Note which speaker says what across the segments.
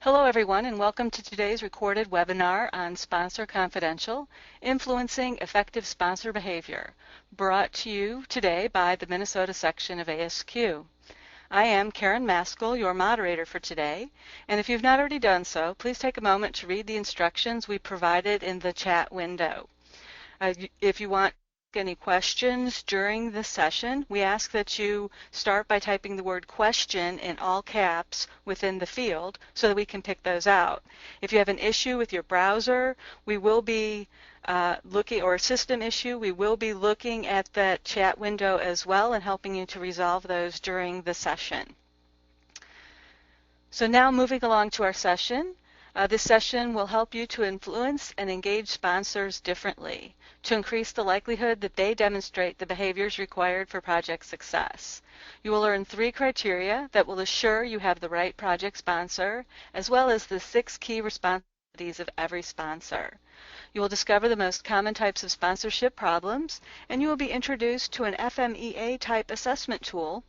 Speaker 1: Hello everyone and welcome to today's recorded webinar on Sponsor Confidential, Influencing Effective Sponsor Behavior, brought to you today by the Minnesota section of ASQ. I am Karen Maskell, your moderator for today, and if you've not already done so, please take a moment to read the instructions we provided in the chat window. If you want any questions during this session, we ask that you start by typing the word question in all caps within the field so that we can pick those out. If you have an issue with your browser, we will be or a system issue, we will be looking at that chat window as well and helping you to resolve those during the session. So now moving along to our session. This session will help you to influence and engage sponsors differently to increase the likelihood that they demonstrate the behaviors required for project success. You will learn 3 criteria that will assure you have the right project sponsor, as well as the 6 key responsibilities of every sponsor. You will discover the most common types of sponsorship problems, and you will be introduced to an FMEA type assessment tool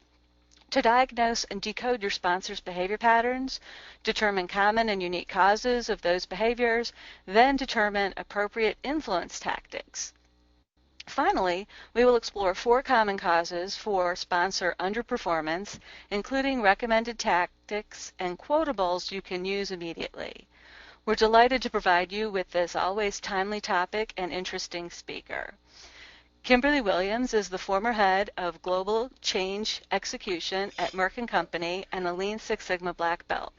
Speaker 1: to diagnose and decode your sponsor's behavior patterns, determine common and unique causes of those behaviors, then determine appropriate influence tactics. Finally, we will explore 4 common causes for sponsor underperformance, including recommended tactics and quotables you can use immediately. We're delighted to provide you with this always timely topic and interesting speaker. Kimberlee Williams is the former head of Global Change Execution at Merck & Company and a Lean Six Sigma Black Belt.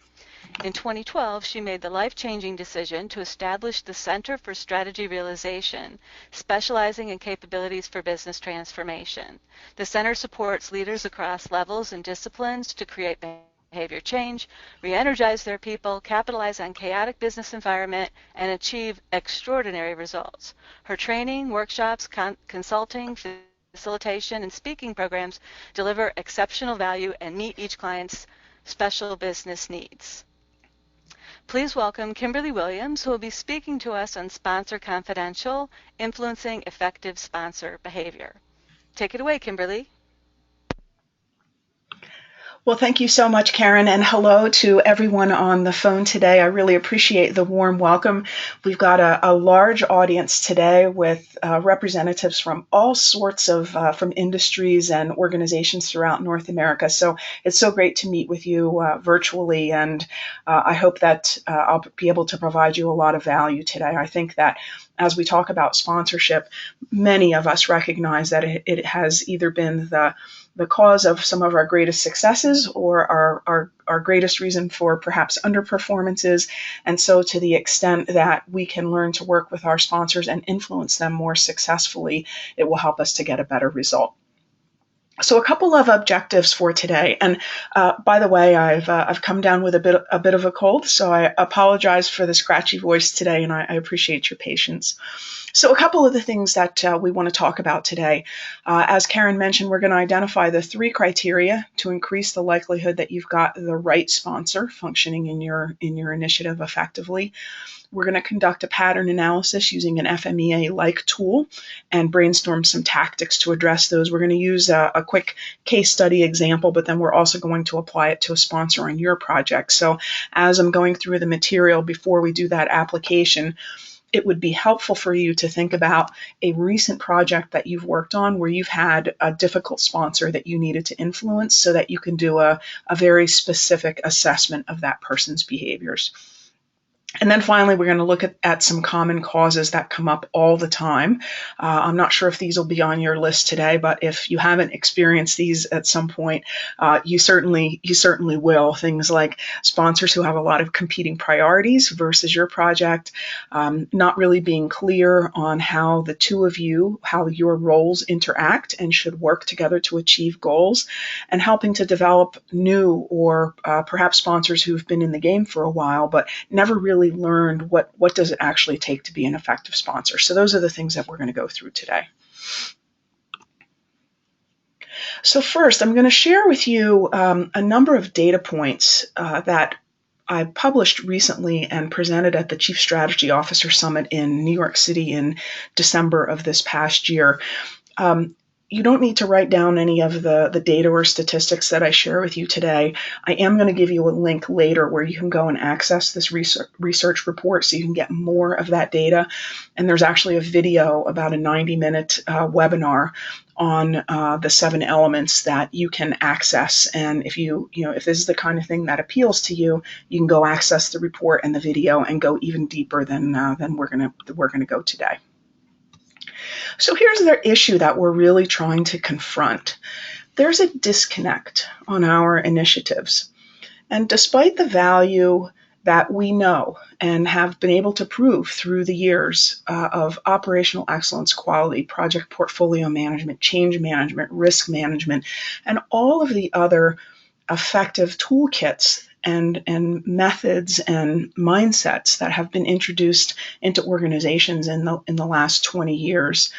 Speaker 1: In 2012, she made the life-changing decision to establish the Center for Strategy Realization, specializing in capabilities for business transformation. The center supports leaders across levels and disciplines to create behavior change, re-energize their people, capitalize on chaotic business environment, and achieve extraordinary results. Her training, workshops, consulting, facilitation, and speaking programs deliver exceptional value and meet each client's special business needs. Please welcome Kimberlee Williams, who will be speaking to us on Sponsor Confidential, Influencing Effective Sponsor Behavior. Take it away, Kimberlee.
Speaker 2: Well, thank you so much, Karen, and hello to everyone on the phone today. I really appreciate the warm welcome. We've got a large audience today with representatives from all sorts of from industries and organizations throughout North America. So it's so great to meet with you virtually, and I hope that I'll be able to provide you a lot of value today. I think that as we talk about sponsorship, many of us recognize that it has either been the cause of some of our greatest successes or our greatest reason for perhaps underperformances. And so to the extent that we can learn to work with our sponsors and influence them more successfully, it will help us to get a better result. So a couple of objectives for today, and by the way, I've come down with a bit of a cold, so I apologize for the scratchy voice today, and I appreciate your patience. So a couple of the things that we want to talk about today, as Karen mentioned, we're going to identify the 3 criteria to increase the likelihood that you've got the right sponsor functioning in your initiative effectively. We're going to conduct a pattern analysis using an FMEA-like tool and brainstorm some tactics to address those. We're going to use a quick case study example, but then we're also going to apply it to a sponsor on your project. So as I'm going through the material before we do that application, it would be helpful for you to think about a recent project that you've worked on where you've had a difficult sponsor that you needed to influence so that you can do a very specific assessment of that person's behaviors. And then finally, we're going to look at some common causes that come up all the time. I'm not sure if these will be on your list today, but if you haven't experienced these at some point, you certainly will. Things like sponsors who have a lot of competing priorities versus your project, not really being clear on how the two of you, how your roles interact and should work together to achieve goals, and helping to develop new or perhaps sponsors who've been in the game for a while but never really learned what does it actually take to be an effective sponsor. So those are the things that we're going to go through today. So first, I'm going to share with you a number of data points that I published recently and presented at the Chief Strategy Officer Summit in New York City in December of this past year. you don't need to write down any of the data or statistics that I share with you today. I am going to give you a link later where you can go and access this research report so you can get more of that data. And there's actually a video, about a 90-minute webinar on the 7 elements that you can access. And if if this is the kind of thing that appeals to you, you can go access the report and the video and go even deeper than we're gonna go today. So here's the issue that we're really trying to confront. There's a disconnect on our initiatives. And despite the value that we know and have been able to prove through the years of operational excellence, quality, project portfolio management, change management, risk management, and all of the other effective toolkits and methods and mindsets that have been introduced into organizations in the last 20 years,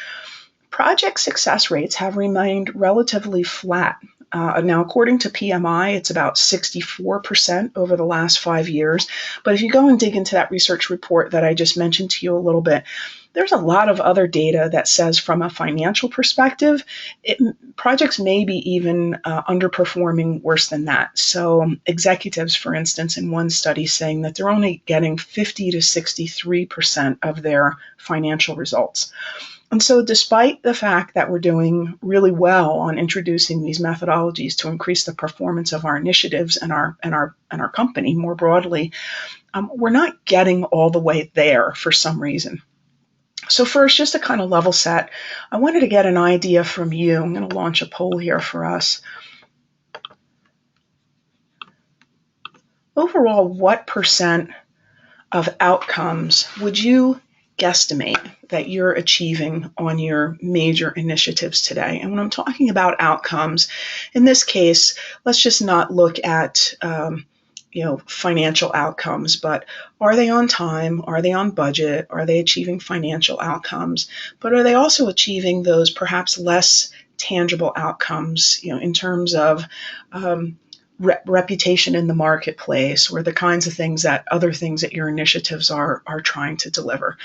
Speaker 2: project success rates have remained relatively flat. Now, according to PMI, it's about 64% over the last 5 years. But if you go and dig into that research report that I just mentioned to you a little bit, there's a lot of other data that says from a financial perspective, projects may be even underperforming worse than that. So executives, for instance, in one study saying that they're only getting 50 to 63% of their financial results. And so despite the fact that we're doing really well on introducing these methodologies to increase the performance of our initiatives and our company more broadly, we're not getting all the way there for some reason. So first, just to kind of level set, I wanted to get an idea from you. I'm going to launch a poll here for us. Overall, what percent of outcomes would you guesstimate that you're achieving on your major initiatives today? And when I'm talking about outcomes, in this case, let's just not look at financial outcomes, but are they on time? Are they on budget? Are they achieving financial outcomes? But are they also achieving those perhaps less tangible outcomes, in terms of reputation in the marketplace, or the kinds of things that other things that your initiatives are trying to deliver?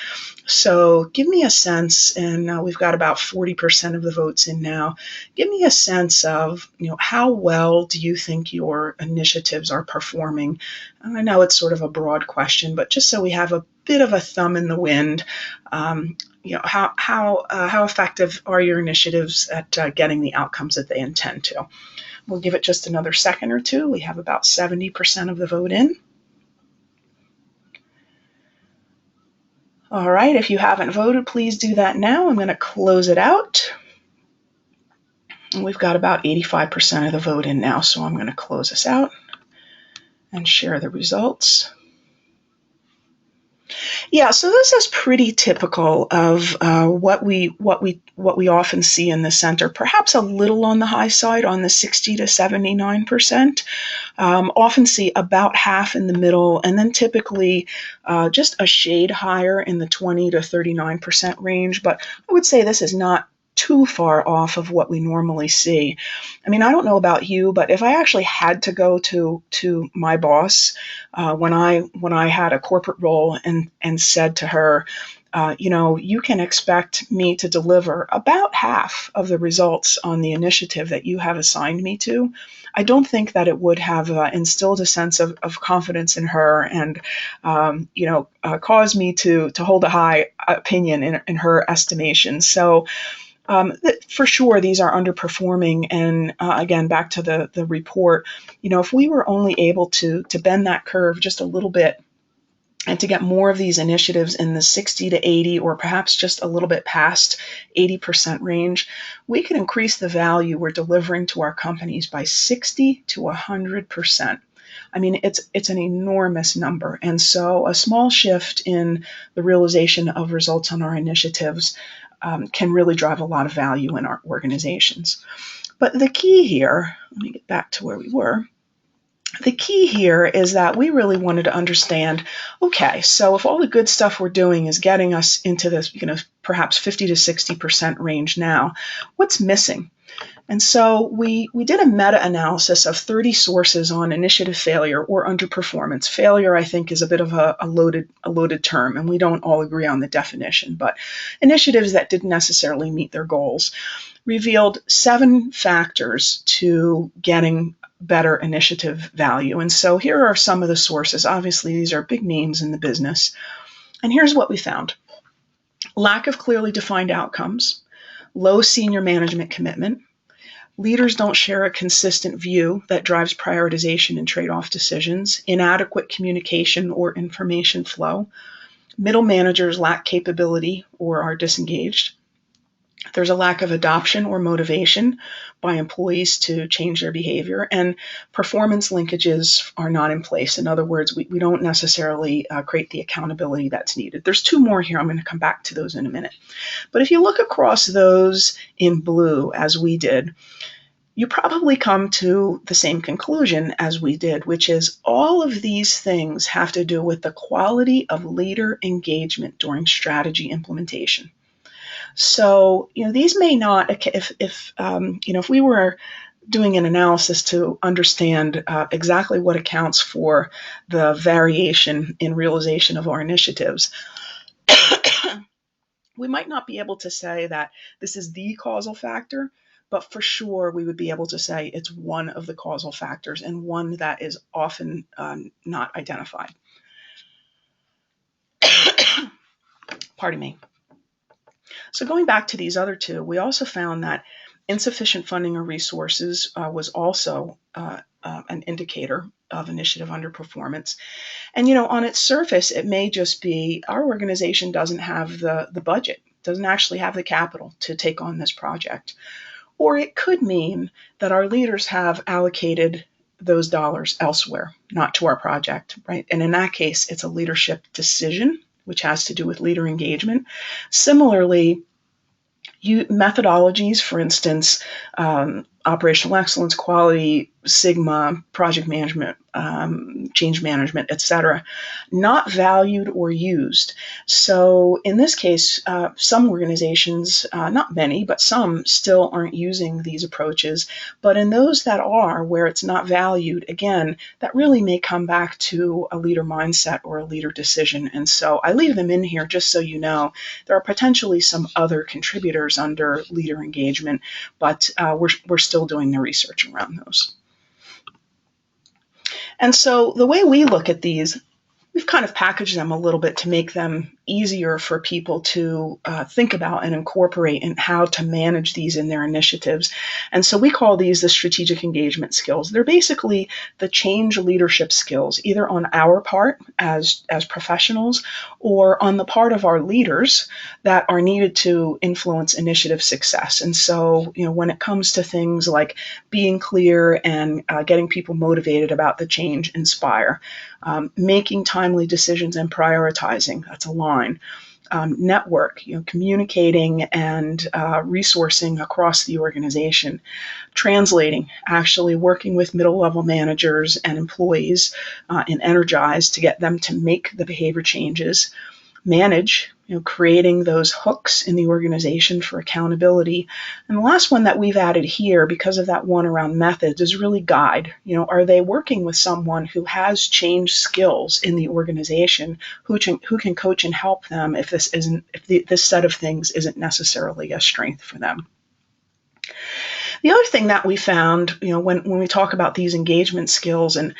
Speaker 2: So give me a sense, and we've got about 40% of the votes in now. Give me a sense of, how well do you think your initiatives are performing? And I know it's sort of a broad question, but just so we have a bit of a thumb in the wind, how effective are your initiatives at getting the outcomes that they intend to? We'll give it just another second or two. We have about 70% of the vote in. All right, if you haven't voted, please do that now. I'm going to close it out. And we've got about 85% of the vote in now, so I'm going to close this out and share the results. Yeah, so this is pretty typical of what we often see in the center. Perhaps a little on the high side, on the 60 to 79%. Often see about half in the middle, and then typically just a shade higher in the 20 to 39% range. But I would say this is not too far off of what we normally see. I mean, I don't know about you, but if I actually had to go to my boss when I had a corporate role and said to her, you can expect me to deliver about half of the results on the initiative that you have assigned me to, I don't think that it would have instilled a sense of confidence in her and, caused me to hold a high opinion in her estimation. So for sure, these are underperforming. And again, back to the report, if we were only able to bend that curve just a little bit and to get more of these initiatives in the 60 to 80 or perhaps just a little bit past 80% range, we could increase the value we're delivering to our companies by 60 to 100%. I mean, it's an enormous number. And so a small shift in the realization of results on our initiatives can really drive a lot of value in our organizations. But the key here, let me get back to where we were. The key here is that we really wanted to understand, okay, so if all the good stuff we're doing is getting us into this, perhaps 50 to 60% range now, what's missing? And so we did a meta-analysis of 30 sources on initiative failure or underperformance. Failure, I think, is a bit of a loaded term, and we don't all agree on the definition, but initiatives that didn't necessarily meet their goals revealed 7 factors to getting better initiative value. And so here are some of the sources. Obviously, these are big names in the business. And here's what we found. Lack of clearly defined outcomes, low senior management commitment, leaders don't share a consistent view that drives prioritization and trade-off decisions, inadequate communication or information flow, middle managers lack capability or are disengaged. There's a lack of adoption or motivation by employees to change their behavior, and performance linkages are not in place. In other words, we don't necessarily create the accountability that's needed. There's 2 more here. I'm going to come back to those in a minute. But if you look across those in blue, as we did, you probably come to the same conclusion as we did, which is all of these things have to do with the quality of leader engagement during strategy implementation. So, these may not, if we were doing an analysis to understand exactly what accounts for the variation in realization of our initiatives, we might not be able to say that this is the causal factor, but for sure we would be able to say it's one of the causal factors and one that is often not identified. Pardon me. So going back to these other 2, we also found that insufficient funding or resources was also an indicator of initiative underperformance. And, on its surface, it may just be our organization doesn't have the budget, doesn't actually have the capital to take on this project. Or it could mean that our leaders have allocated those dollars elsewhere, not to our project, right? And in that case, it's a leadership decision, which has to do with leader engagement. Similarly, methodologies, for instance, operational excellence, quality, Sigma, project management, change management, etc., not valued or used. So in this case, some organizations, not many, but some still aren't using these approaches. But in those that are, where it's not valued, again, that really may come back to a leader mindset or a leader decision. And so I leave them in here just so you know there are potentially some other contributors under leader engagement, but we're still doing the research around those. And so the way we look at these, we've kind of packaged them a little bit to make them easier for people to think about and incorporate in how to manage these in their initiatives. And so we call these the strategic engagement skills. They're basically the change leadership skills, either on our part as professionals or on the part of our leaders that are needed to influence initiative success. And so, when it comes to things like being clear and getting people motivated about the change, inspire, making timely decisions and prioritizing, that's a line. Network, communicating and resourcing across the organization, translating, actually working with middle level managers and employees in Energize to get them to make the behavior changes, manage, creating those hooks in the organization for accountability. And the last one that we've added here, because of that one around methods, is really guide. Are they working with someone who has change skills in the organization, who can coach and help them if this set of things isn't necessarily a strength for them? The other thing that we found, when we talk about these engagement skills and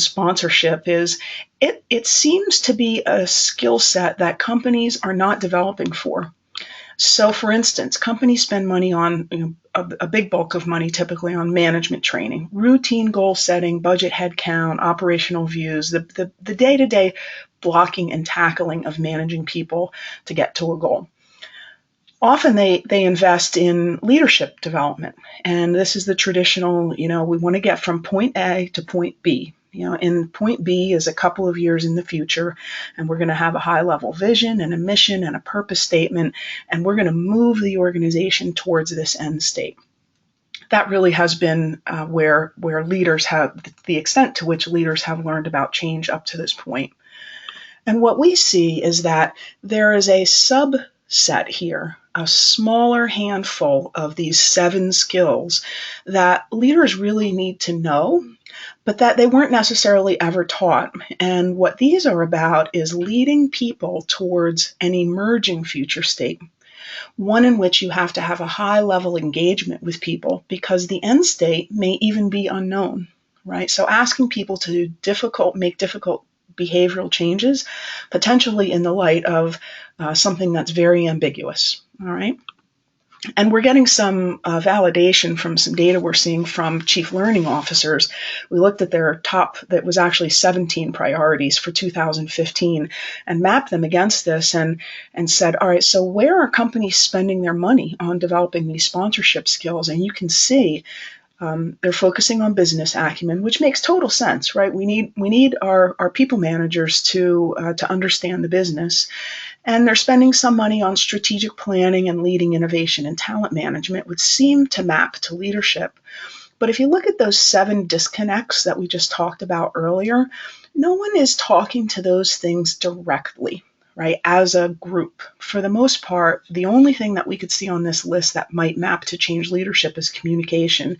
Speaker 2: sponsorship is it seems to be a skill set that companies are not developing for. So, for instance, companies spend money on a big bulk of money typically on management training, routine goal setting, budget headcount, operational views, the day-to-day blocking and tackling of managing people to get to a goal. Often they invest in leadership development, and this is the traditional, we want to get from point A to point B. And point B is a couple of years in the future, and we're going to have a high-level vision and a mission and a purpose statement, and we're going to move the organization towards this end state. That really has been where leaders have, the extent to which leaders have learned about change up to this point. And what we see is that there is a set here, a smaller handful of these 7 skills that leaders really need to know, but that they weren't necessarily ever taught. And what these are about is leading people towards an emerging future state, one in which you have to have a high level engagement with people because the end state may even be unknown, right? So asking people to make difficult behavioral changes, potentially in the light of something that's very ambiguous, all right? And we're getting some validation from some data we're seeing from chief learning officers. We looked at their top, that was actually 17 priorities for 2015, and mapped them against this and said, all right, so where are companies spending their money on developing these sponsorship skills? And you can see they're focusing on business acumen, which makes total sense, right? We need our people managers to understand the business. And they're spending some money on strategic planning and leading innovation and talent management, which seem to map to leadership. But if you look at those 7 disconnects that we just talked about earlier, no one is talking to those things directly, right, as a group. For the most part, the only thing that we could see on this list that might map to change leadership is communication.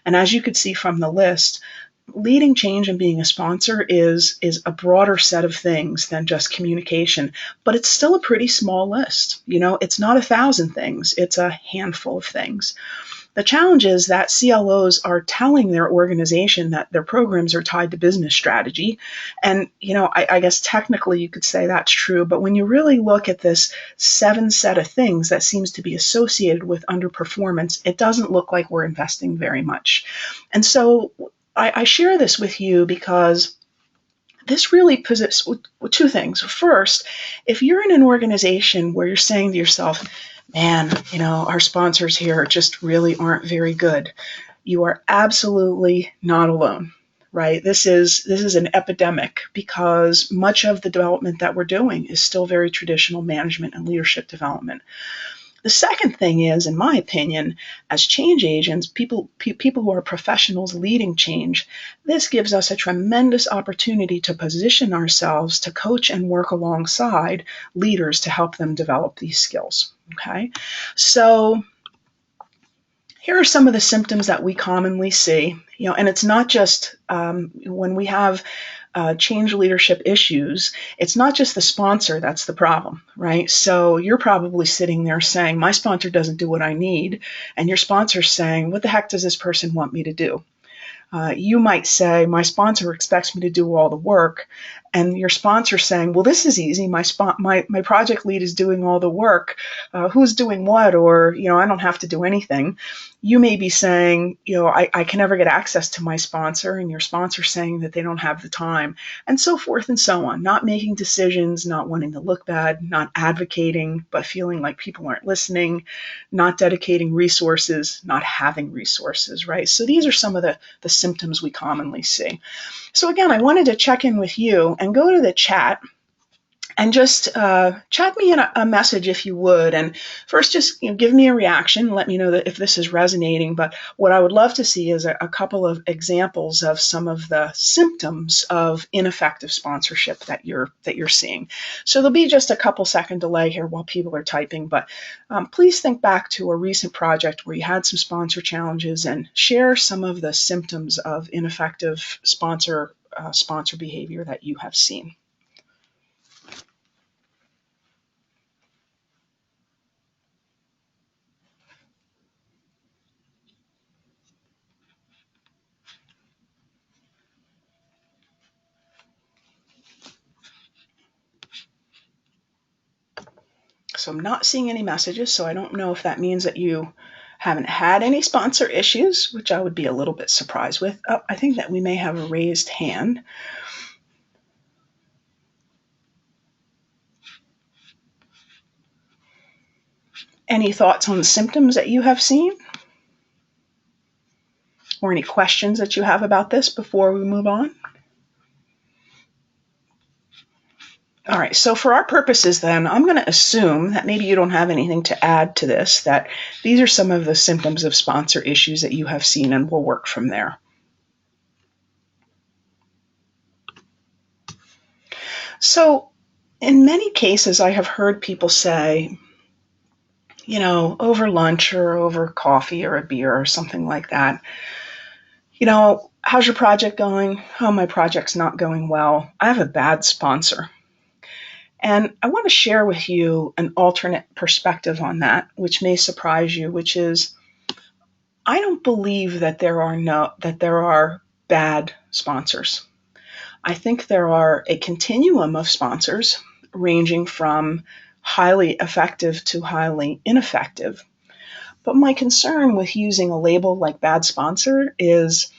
Speaker 2: And as you could see from the list, leading change and being a sponsor is a broader set of things than just communication, but it's still a pretty small list. It's not 1,000 things, it's a handful of things. The challenge is that CLOs are telling their organization that their programs are tied to business strategy. And, I guess technically you could say that's true, but when you really look at this 7 set of things that seems to be associated with underperformance, it doesn't look like we're investing very much. And so I share this with you because this really presents 2 things. First, if you're in an organization where you're saying to yourself, man, our sponsors here just really aren't very good, you are absolutely not alone, right? This is an epidemic because much of the development that we're doing is still very traditional management and leadership development. The second thing is, in my opinion, as change agents, people who are professionals leading change, this gives us a tremendous opportunity to position ourselves to coach and work alongside leaders to help them develop these skills. Okay, so here are some of the symptoms that we commonly see, and it's not just when we have change leadership issues, it's not just the sponsor that's the problem, right? So you're probably sitting there saying, my sponsor doesn't do what I need, and your sponsor's saying, what the heck does this person want me to do? You might say, my sponsor expects me to do all the work, and your sponsor saying, well, this is easy. My project lead is doing all the work. Who's doing what? Or, I don't have to do anything. You may be saying, I can never get access to my sponsor, and your sponsor saying that they don't have the time, and so forth and so on. Not making decisions, not wanting to look bad, not advocating, but feeling like people aren't listening, not dedicating resources, not having resources, right? So these are some of the symptoms we commonly see. So again, I wanted to check in with you and go to the chat and just chat me in a message if you would. And first, just give me a reaction, let me know that if this is resonating. But what I would love to see is a couple of examples of some of the symptoms of ineffective sponsorship that you're seeing. So there'll be just a couple second delay here while people are typing. But please think back to a recent project where you had some sponsor challenges and share some of the symptoms of ineffective sponsor behavior that you have seen. So I'm not seeing any messages, so I don't know if that means that you haven't had any sponsor issues, which I would be a little bit surprised with. Oh, I think that we may have a raised hand. Any thoughts on the symptoms that you have seen? Or any questions that you have about this before we move on? All right, so for our purposes then, I'm going to assume that maybe you don't have anything to add to this, that these are some of the symptoms of sponsor issues that you have seen, and we'll work from there. So in many cases, I have heard people say, over lunch or over coffee or a beer or something like that. How's your project going? Oh, my project's not going well. I have a bad sponsor. And I want to share with you an alternate perspective on that, which may surprise you, which is I don't believe that there are bad sponsors. I think there are a continuum of sponsors ranging from highly effective to highly ineffective. But my concern with using a label like bad sponsor is,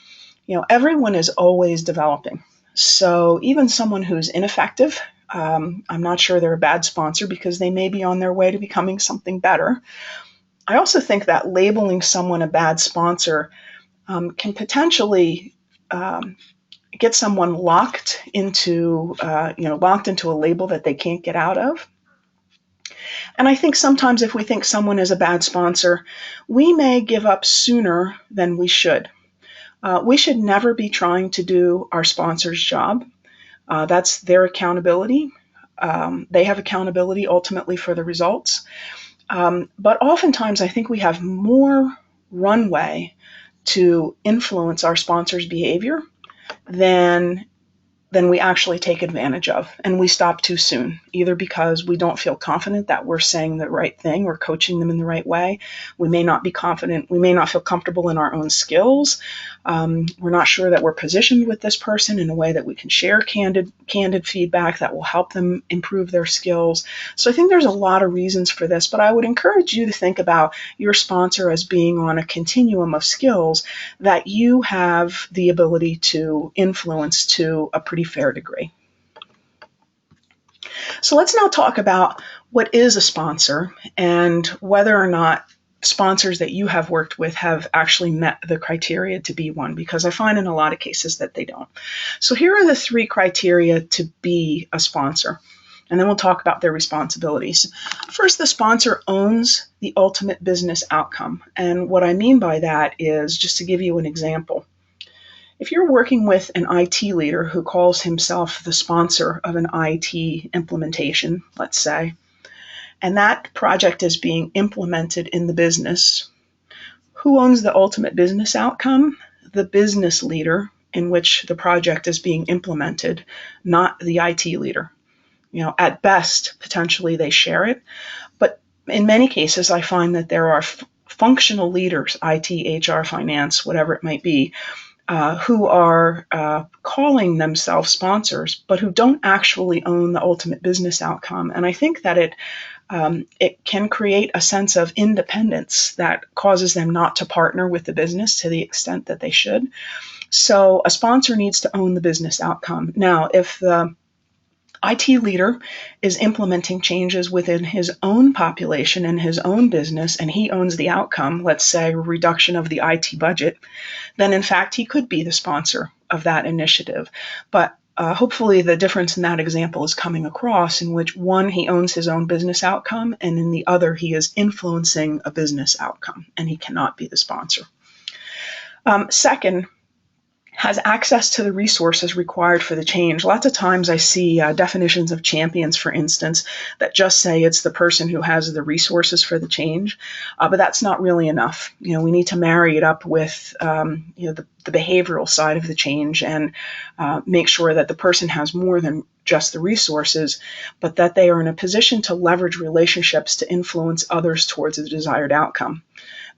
Speaker 2: everyone is always developing. So even someone who's ineffective, I'm not sure they're a bad sponsor because they may be on their way to becoming something better. I also think that labeling someone a bad sponsor can potentially get someone locked into a label that they can't get out of. And I think sometimes if we think someone is a bad sponsor, we may give up sooner than we should. We should never be trying to do our sponsor's job. That's their accountability. They have accountability ultimately for the results. But oftentimes I think we have more runway to influence our sponsor's behavior than we actually take advantage of. And we stop too soon, either because we don't feel confident that we're saying the right thing or coaching them in the right way. We may not be confident. We may not feel comfortable in our own skills. We're not sure that we're positioned with this person in a way that we can share candid feedback that will help them improve their skills. So I think there's a lot of reasons for this, but I would encourage you to think about your sponsor as being on a continuum of skills that you have the ability to influence to a pretty fair degree. So let's now talk about what is a sponsor and whether or not sponsors that you have worked with have actually met the criteria to be one, because I find in a lot of cases that they don't. So here are the 3 criteria to be a sponsor, and then we'll talk about their responsibilities. First, the sponsor owns the ultimate business outcome. And what I mean by that is, just to give you an example, if you're working with an IT leader who calls himself the sponsor of an IT implementation, let's say, and that project is being implemented in the business, who owns the ultimate business outcome? The business leader in which the project is being implemented, not the IT leader. At best, potentially they share it, but in many cases I find that there are functional leaders, IT, HR, finance, whatever it might be, who are calling themselves sponsors, but who don't actually own the ultimate business outcome. And I think that it can create a sense of independence that causes them not to partner with the business to the extent that they should. So a sponsor needs to own the business outcome. Now, if the IT leader is implementing changes within his own population and his own business, and he owns the outcome, let's say reduction of the IT budget, then in fact he could be the sponsor of that initiative. But hopefully the difference in that example is coming across, in which one, he owns his own business outcome, and in the other, he is influencing a business outcome, and he cannot be the sponsor. Second, has access to the resources required for the change. Lots of times I see definitions of champions, for instance, that just say it's the person who has the resources for the change, but that's not really enough. We need to marry it up with the behavioral side of the change and make sure that the person has more than just the resources, but that they are in a position to leverage relationships to influence others towards a desired outcome.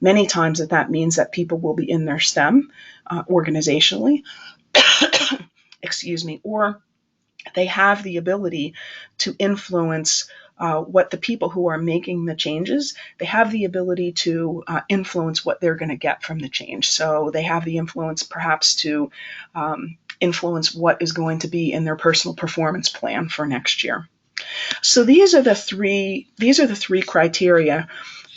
Speaker 2: Many times that means that people will be in their STEM organizationally, or they have the ability to influence what the people who are making the changes, they have the ability to influence what they're going to get from the change. So they have the influence perhaps to influence what is going to be in their personal performance plan for next year. So these are the three criteria.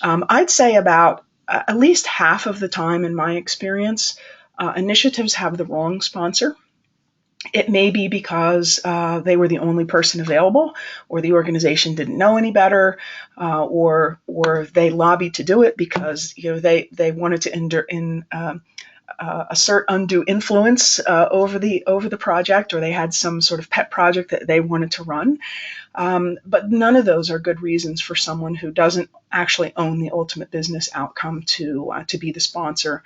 Speaker 2: I'd say about at least half of the time in my experience, initiatives have the wrong sponsor. It may be because they were the only person available, or the organization didn't know any better, or they lobbied to do it because they wanted to assert undue influence over the project, or they had some sort of pet project that they wanted to run. But none of those are good reasons for someone who doesn't actually own the ultimate business outcome to be the sponsor.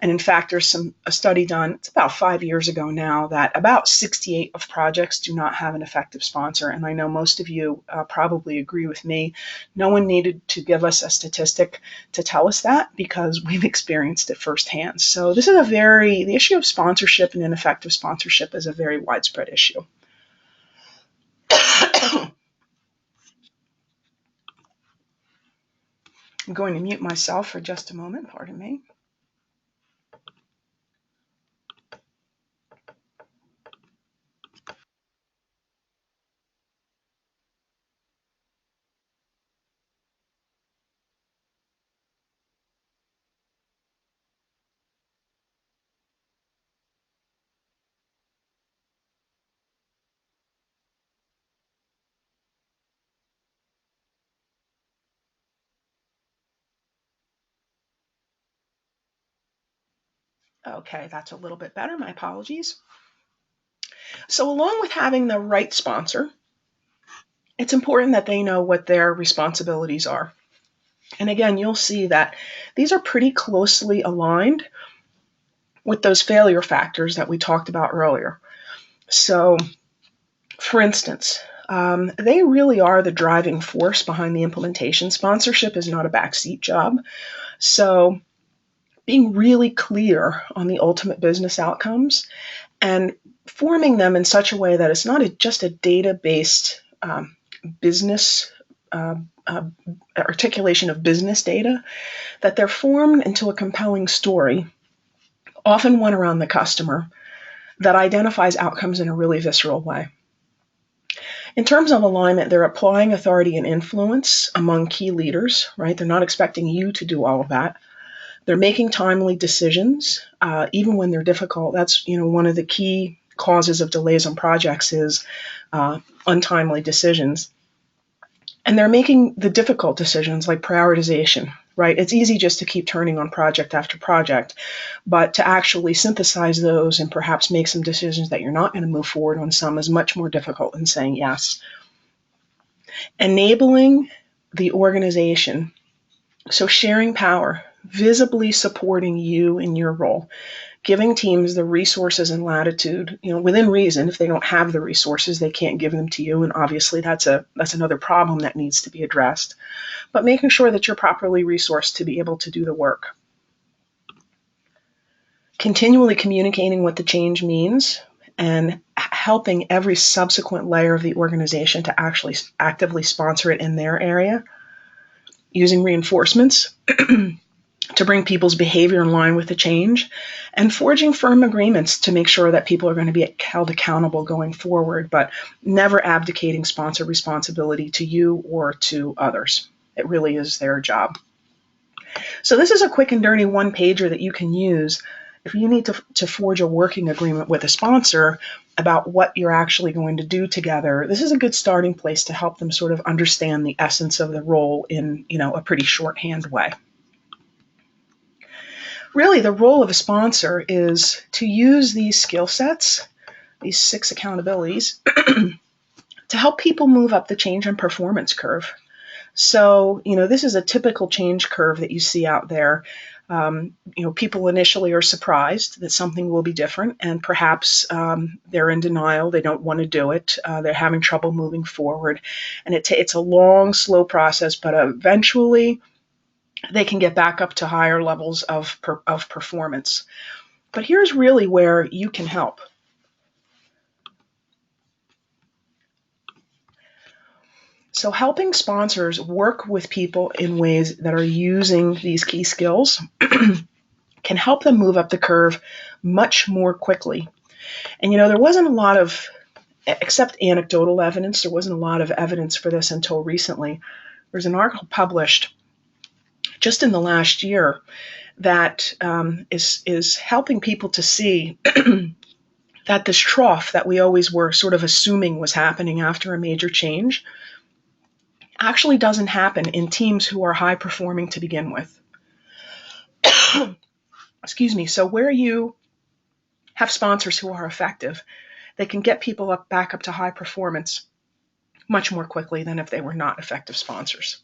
Speaker 2: And in fact, there's a study done, it's about 5 years ago now, that about 68 of projects do not have an effective sponsor. And I know most of you probably agree with me. No one needed to give us a statistic to tell us that, because we've experienced it firsthand. So this is the issue of sponsorship and ineffective sponsorship is a very widespread issue. I'm going to mute myself for just a moment, pardon me. Okay, that's a little bit better. My apologies. So along with having the right sponsor, it's important that they know what their responsibilities are. And again, you'll see that these are pretty closely aligned with those failure factors that we talked about earlier. So, for instance, they really are the driving force behind the implementation. Sponsorship is not a backseat job. So, being really clear on the ultimate business outcomes and forming them in such a way that it's not just a data-based business articulation of business data, that they're formed into a compelling story, often one around the customer, that identifies outcomes in a really visceral way. In terms of alignment, they're applying authority and influence among key leaders, right? They're not expecting you to do all of that. They're making timely decisions, even when they're difficult. That's one of the key causes of delays on projects is untimely decisions. And they're making the difficult decisions like prioritization, right? It's easy just to keep turning on project after project, but to actually synthesize those and perhaps make some decisions that you're not going to move forward on some is much more difficult than saying yes. Enabling the organization, so sharing power, visibly supporting you in your role, giving teams the resources and latitude, within reason. If they don't have the resources, they can't give them to you, and obviously that's another problem that needs to be addressed. But making sure that you're properly resourced to be able to do the work. Continually communicating what the change means and helping every subsequent layer of the organization to actually actively sponsor it in their area. Using reinforcements to bring people's behavior in line with the change, and forging firm agreements to make sure that people are going to be held accountable going forward, but never abdicating sponsor responsibility to you or to others. It really is their job. So this is a quick and dirty one-pager that you can use if you need to forge a working agreement with a sponsor about what you're actually going to do together. This is a good starting place to help them sort of understand the essence of the role in a pretty shorthand way. Really, the role of a sponsor is to use these skill sets, these 6 accountabilities, to help people move up the change and performance curve. So, this is a typical change curve that you see out there. People initially are surprised that something will be different, and perhaps they're in denial. They don't want to do it. They're having trouble moving forward. And it's a long, slow process, but eventually they can get back up to higher levels of performance. But here's really where you can help. So helping sponsors work with people in ways that are using these key skills can help them move up the curve much more quickly. And there wasn't a lot of, except anecdotal evidence, there wasn't a lot of evidence for this until recently. There's an article published just in the last year that is helping people to see that this trough that we always were sort of assuming was happening after a major change actually doesn't happen in teams who are high performing to begin with. Excuse me. So where you have sponsors who are effective, they can get people back up to high performance much more quickly than if they were not effective sponsors.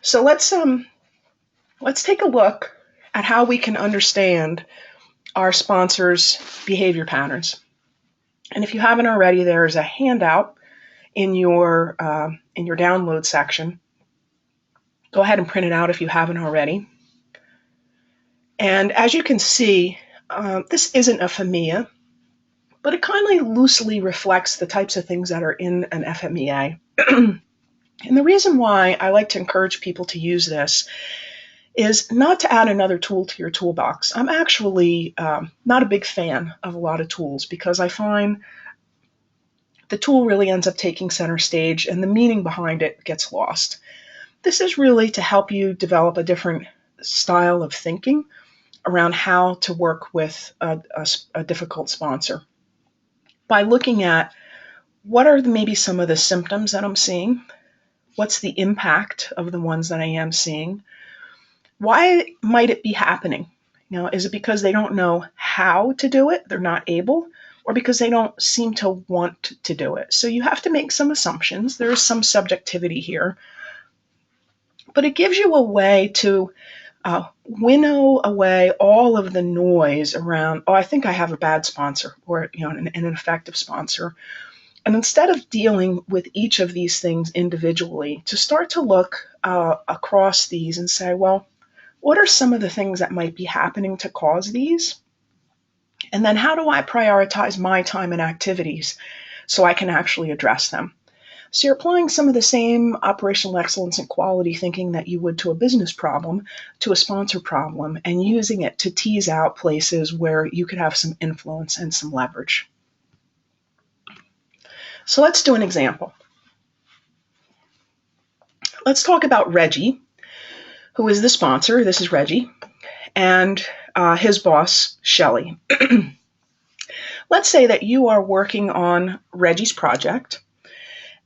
Speaker 2: So let's take a look at how we can understand our sponsors' behavior patterns. And if you haven't already, there's a handout in your download section. Go ahead and print it out if you haven't already. And as you can see, this isn't a FMEA, but it kind of loosely reflects the types of things that are in an FMEA. And the reason why I like to encourage people to use this is not to add another tool to your toolbox. I'm actually not a big fan of a lot of tools because I find the tool really ends up taking center stage and the meaning behind it gets lost. This is really to help you develop a different style of thinking around how to work with a difficult sponsor by looking at what are maybe some of the symptoms that I'm seeing, what's the impact of the ones that I am seeing, why might it be happening? Is it because they don't know how to do it, they're not able, or because they don't seem to want to do it? So you have to make some assumptions. There is some subjectivity here, but it gives you a way to winnow away all of the noise around, I think I have a bad sponsor or an ineffective sponsor. And instead of dealing with each of these things individually, to start to look across these and say, well, what are some of the things that might be happening to cause these? And then how do I prioritize my time and activities so I can actually address them? So you're applying some of the same operational excellence and quality thinking that you would to a business problem, to a sponsor problem, and using it to tease out places where you could have some influence and some leverage. So let's do an example. Let's talk about Reggie, who is the sponsor. This is Reggie, and his boss, Shelley. Let's say that you are working on Reggie's project,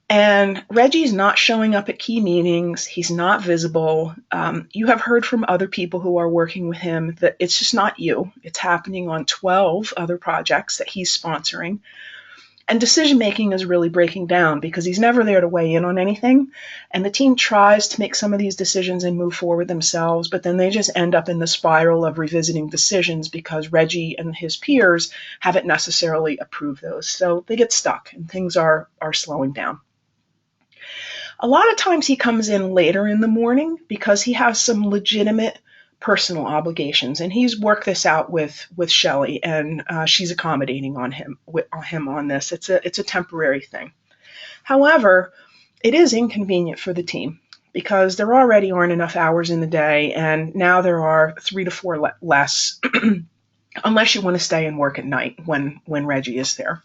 Speaker 2: and Reggie's not showing up at key meetings. He's not visible. You have heard from other people who are working with him that it's just not you. It's happening on 12 other projects that he's sponsoring. And decision-making is really breaking down because he's never there to weigh in on anything. And the team tries to make some of these decisions and move forward themselves, but then they just end up in the spiral of revisiting decisions because Reggie and his peers haven't necessarily approved those. So they get stuck and things are slowing down. A lot of times he comes in later in the morning because he has some legitimate personal obligations, and he's worked this out with Shelley, and she's accommodating on him on this. It's a temporary thing. However, it is inconvenient for the team because there already aren't enough hours in the day, and now there are 3 to 4 less, unless you want to stay and work at night when Reggie is there.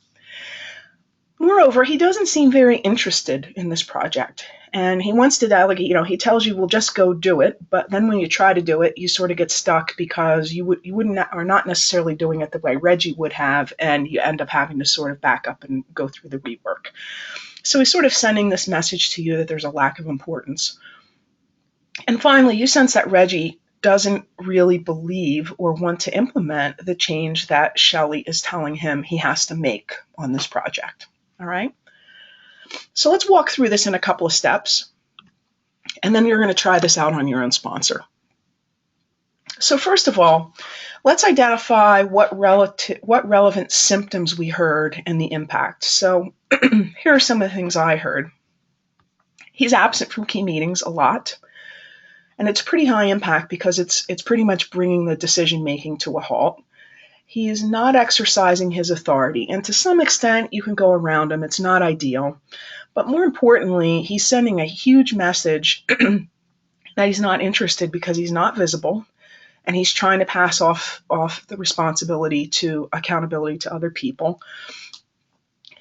Speaker 2: Moreover, he doesn't seem very interested in this project, and he wants to delegate. He tells you, "Well, just go do it," but then when you try to do it, you sort of get stuck because you are not necessarily doing it the way Reggie would have, and you end up having to sort of back up and go through the rework. So he's sort of sending this message to you that there's a lack of importance. And finally, you sense that Reggie doesn't really believe or want to implement the change that Shelley is telling him he has to make on this project. All right. So let's walk through this in a couple of steps, and then you're going to try this out on your own sponsor. So first of all, let's identify what relevant symptoms we heard and the impact. So here are some of the things I heard. He's absent from key meetings a lot, and it's pretty high impact because it's pretty much bringing the decision making to a halt. He is not exercising his authority, and to some extent, you can go around him. It's not ideal. But more importantly, he's sending a huge message that he's not interested because he's not visible, and he's trying to pass off the responsibility to accountability to other people.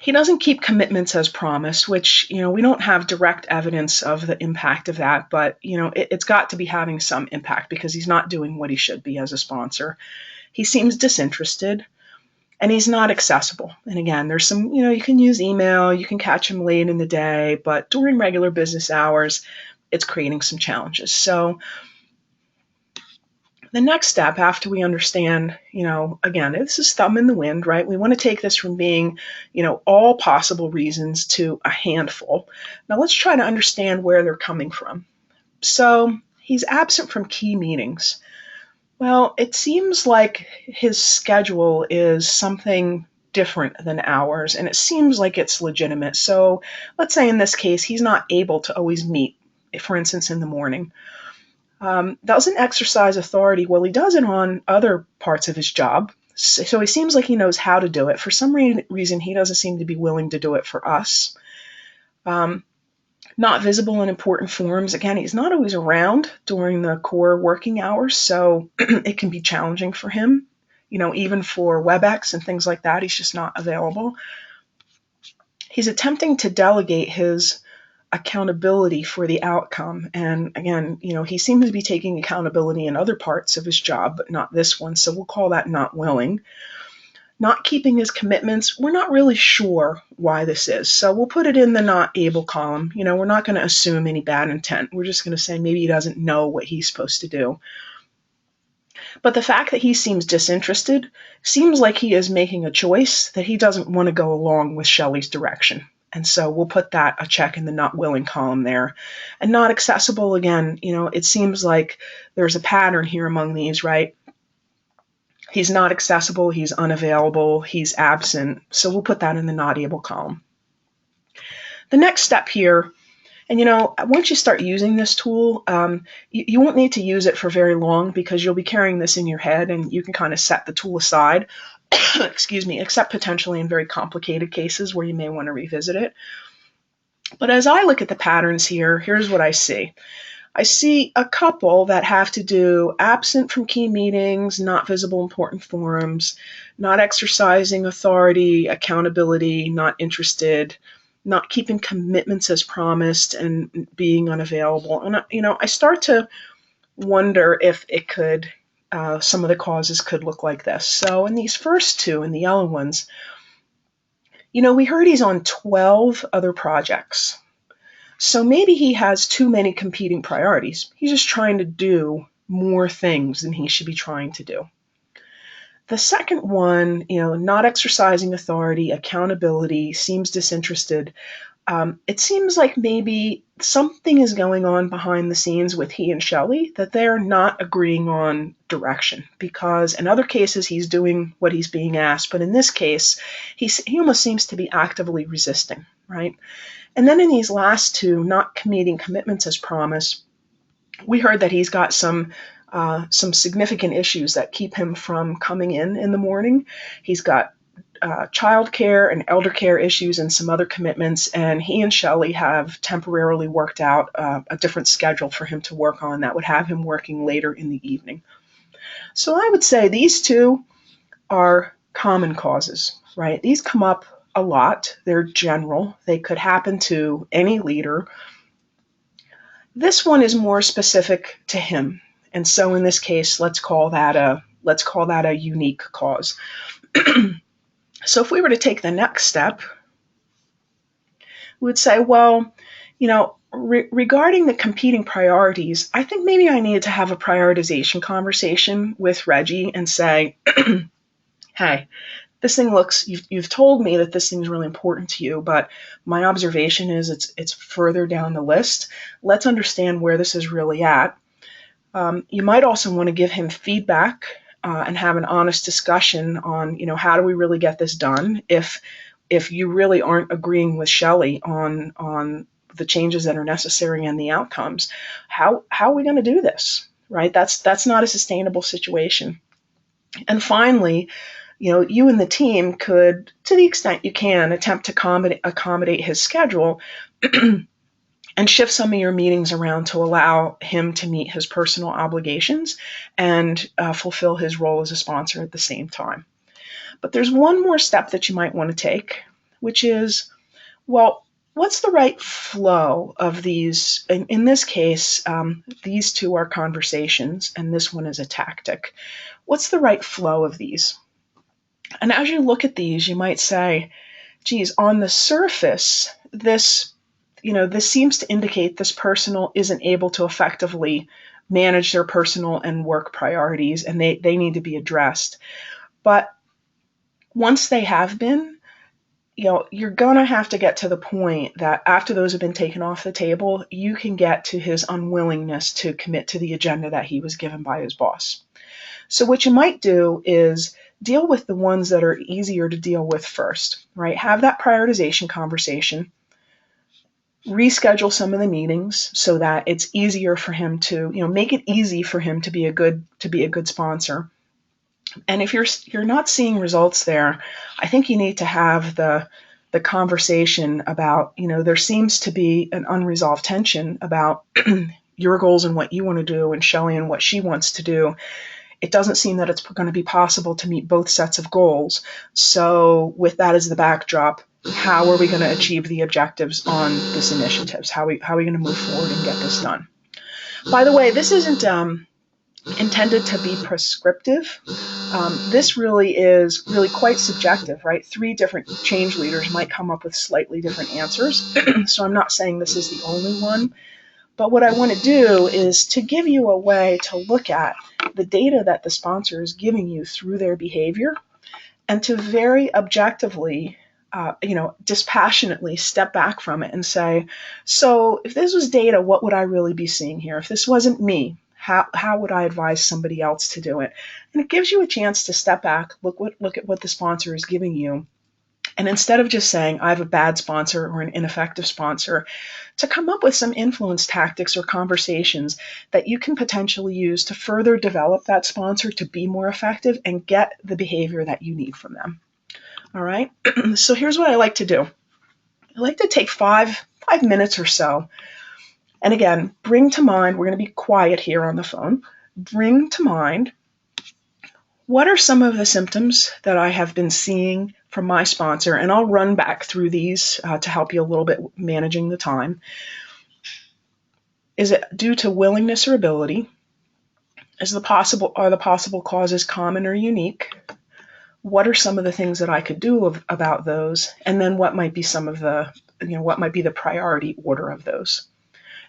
Speaker 2: He doesn't keep commitments as promised, which, we don't have direct evidence of the impact of that, but, it's got to be having some impact because he's not doing what he should be as a sponsor. He seems disinterested, and he's not accessible. And again, there's some, you can use email, you can catch him late in the day, but during regular business hours, it's creating some challenges. So The next step, after we understand, again, this is thumb in the wind, right? We want to take this from being, all possible reasons to a handful. Now let's try to understand where they're coming from. So he's absent from key meetings. Well, it seems like his schedule is something different than ours, and it seems like it's legitimate. So let's say in this case, he's not able to always meet, for instance, in the morning. Doesn't exercise authority. Well, he does it on other parts of his job. So he seems like he knows how to do it. For some reason, he doesn't seem to be willing to do it for us. Not visible in important forums. Again, he's not always around during the core working hours, so it can be challenging for him. Even for WebEx and things like that, he's just not available. He's attempting to delegate his accountability for the outcome. And again, he seems to be taking accountability in other parts of his job, but not this one. So we'll call that not willing. Not keeping his commitments. We're not really sure why this is. So we'll put it in the not able column. We're not going to assume any bad intent. We're just going to say maybe he doesn't know what he's supposed to do. But the fact that he seems disinterested seems like he is making a choice that he doesn't want to go along with Shelley's direction. And so we'll put that a check in the not willing column there. And not accessible, again, it seems like there's a pattern here among these, right? He's not accessible, he's unavailable, he's absent. So we'll put that in the not able column. The next step here, and once you start using this tool, you won't need to use it for very long because you'll be carrying this in your head and you can kind of set the tool aside. Excuse me, except potentially in very complicated cases where you may want to revisit it. But as I look at the patterns here, here's what I see. I see a couple that have to do absent from key meetings, not visible in important forums, not exercising authority, accountability, not interested, not keeping commitments as promised, and being unavailable. And I start to wonder if it could some of the causes could look like this. So in these first two, in the yellow ones, we heard he's on 12 other projects. So maybe he has too many competing priorities. He's just trying to do more things than he should be trying to do. The second one, not exercising authority, accountability, seems disinterested. It seems like maybe something is going on behind the scenes with he and Shelley that they're not agreeing on direction, because in other cases he's doing what he's being asked, but in this case he almost seems to be actively resisting, right? And then in these last two, not meeting commitments as promised, we heard that he's got some significant issues that keep him from coming in the morning. He's got child care and elder care issues and some other commitments, and he and Shelley have temporarily worked out a different schedule for him to work on that would have him working later in the evening. So I would say these two are common causes, right? These come up a lot. They're general. They could happen to any leader. This one is more specific to him, and so in this case, let's call that a unique cause. So if we were to take the next step, we would say, well, regarding the competing priorities, I think maybe I need to have a prioritization conversation with Reggie and say, hey, this thing you've told me that this thing's really important to you, but my observation is it's further down the list. Let's understand where this is really at. You might also want to give him feedback and have an honest discussion on, how do we really get this done? If you really aren't agreeing with Shelley on the changes that are necessary and the outcomes, how are we going to do this, right? That's not a sustainable situation. And finally, you and the team could, to the extent you can, attempt to accommodate his schedule and shift some of your meetings around to allow him to meet his personal obligations and fulfill his role as a sponsor at the same time. But there's one more step that you might want to take, which is, well, what's the right flow of these? In this case, these two are conversations, and this one is a tactic. What's the right flow of these? And as you look at these, you might say, geez, on the surface, this this seems to indicate this person isn't able to effectively manage their personal and work priorities, and they need to be addressed. But once they have been, you're going to have to get to the point that after those have been taken off the table, you can get to his unwillingness to commit to the agenda that he was given by his boss. So what you might do is deal with the ones that are easier to deal with first, right? Have that prioritization conversation. Reschedule some of the meetings so that it's easier for him to, make it easy for him to be a good sponsor. And if you're not seeing results there, I think you need to have the conversation about, there seems to be an unresolved tension about your goals and what you want to do, and Shelley and what she wants to do. It doesn't seem that it's going to be possible to meet both sets of goals. So with that as the backdrop, how are we going to achieve the objectives on this initiative? How are we going to move forward and get this done? By the way, this isn't intended to be prescriptive. This really is quite subjective, right? 3 different change leaders might come up with slightly different answers. So I'm not saying this is the only one. But what I want to do is to give you a way to look at the data that the sponsor is giving you through their behavior, and to very objectively, dispassionately step back from it and say, so if this was data, what would I really be seeing here? If this wasn't me, how would I advise somebody else to do it? And it gives you a chance to step back, look at what the sponsor is giving you. And instead of just saying, I have a bad sponsor or an ineffective sponsor, to come up with some influence tactics or conversations that you can potentially use to further develop that sponsor to be more effective and get the behavior that you need from them. All right. So here's what I like to do. I like to take 5 minutes or so. And again, bring to mind, we're going to be quiet here on the phone. Bring to mind, what are some of the symptoms that I have been seeing from my sponsor? And I'll run back through these to help you a little bit managing the time. Is it due to willingness or ability? Are the possible causes common or unique? What are some of the things that I could do about those? And then what might be what might be the priority order of those?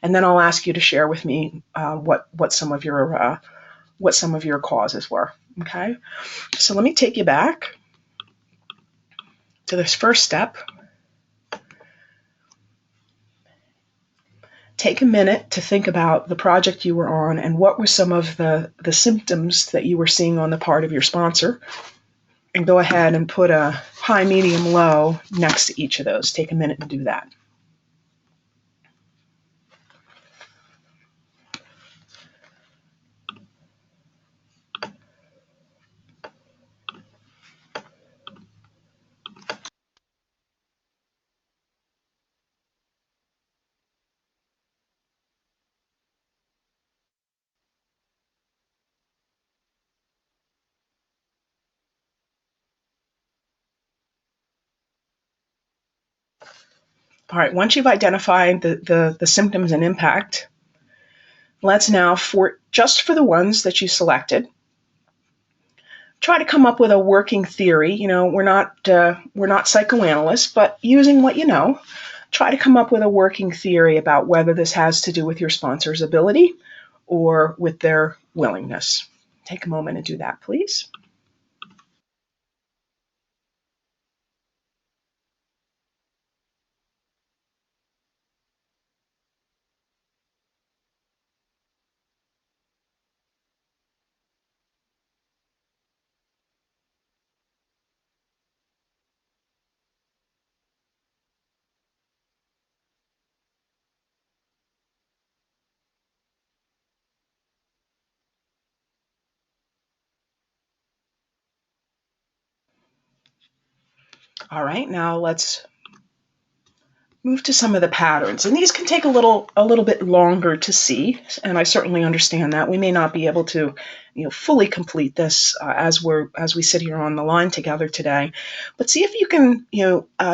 Speaker 2: And then I'll ask you to share with me what some of your causes were. Okay, so let me take you back to this first step. Take a minute to think about the project you were on and what were some of the symptoms that you were seeing on the part of your sponsor. And go ahead and put a high, medium, low next to each of those. Take a minute to do that. All right, once you've identified the symptoms and impact, let's now, just for the ones that you selected, try to come up with a working theory. We're not psychoanalysts, but using what you know, try to come up with a working theory about whether this has to do with your sponsor's ability or with their willingness. Take a moment and do that, please. All right, now let's move to some of the patterns. And these can take a little bit longer to see, and I certainly understand that. We may not be able to fully complete this as we sit here on the line together today. But see if you can,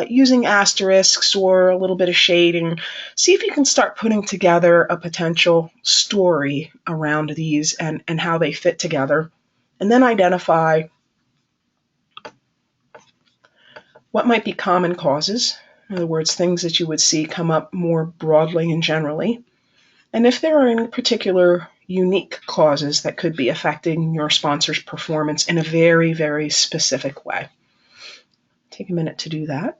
Speaker 2: using asterisks or a little bit of shading, see if you can start putting together a potential story around these and how they fit together. And then identify what might be common causes, In other words, things that you would see come up more broadly and generally. And if there are any particular unique causes that could be affecting your sponsor's performance in a very, very specific way. Take a minute to do that.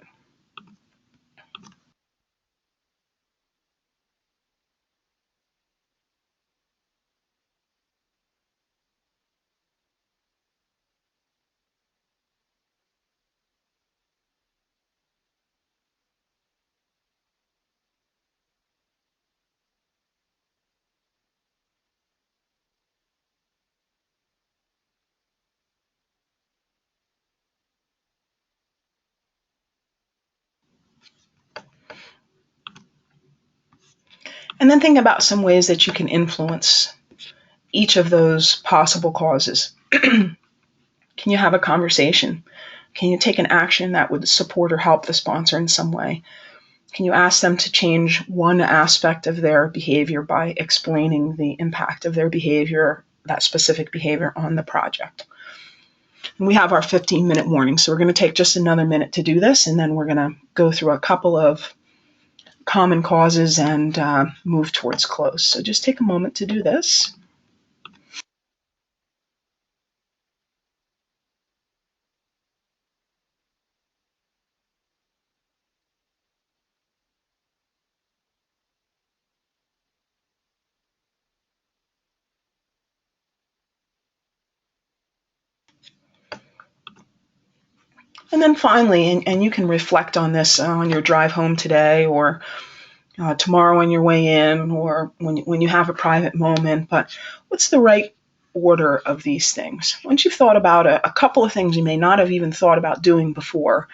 Speaker 2: And then think about some ways that you can influence each of those possible causes. Can you have a conversation? Can you take an action that would support or help the sponsor in some way? Can you ask them to change one aspect of their behavior by explaining the impact of their behavior, that specific behavior, on the project? And we have our 15-minute warning, so we're going to take just another minute to do this, and then we're going to go through a couple of common causes and move towards close. So just take a moment to do this. And then finally, and you can reflect on this on your drive home today, or tomorrow on your way in, or when you have a private moment, but what's the right order of these things? Once you've thought about a couple of things you may not have even thought about doing before,